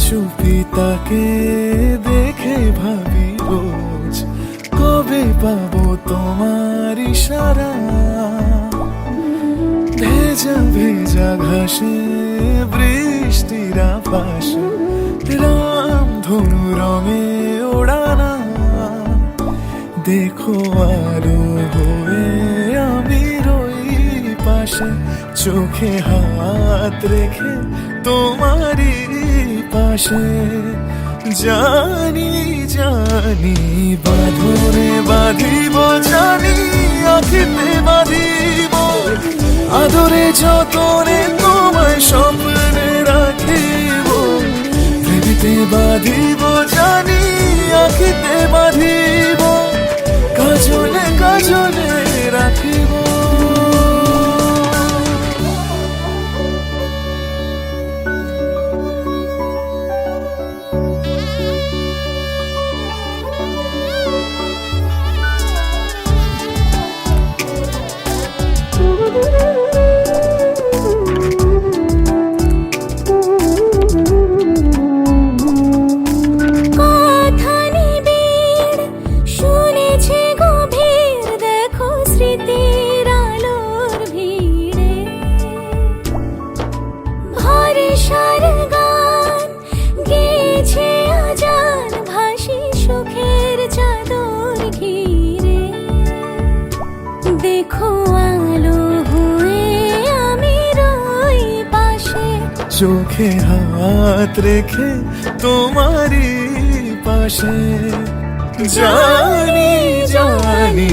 চুপি তাকে দেখে ভাবি রোজ, কবে পাবো তোমার ইশারা। ভেজা ভেজা ঘাসে বৃষ্টির আভাসে রামধনু রঙে ওড়ানা। দেখো আরো হয়ে আমি রই পাশে, চোখে হাত রেখে তোমারই পাশে। জানি জানি বাঁধনে বাঁধিব, জানি আখিতে বাঁধিব, আদরে যতনে তোমায় স্বপ্নে রাখিব। প্রেমিতে বাঁধিব, জানি আখিতে বাঁধিব, কাজলে কাজলে রাখিব। চোখে হাত রেখে তোমারই পাশে। জানি জানি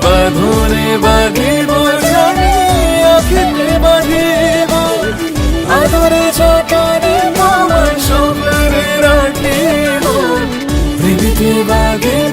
বাঁধনে বাঁধিব, জানি আখিতে বাঁধিব, আদরে যতনে তোমায় স্বপ্নে রাখিব। প্রেমিতে বাঁধিব,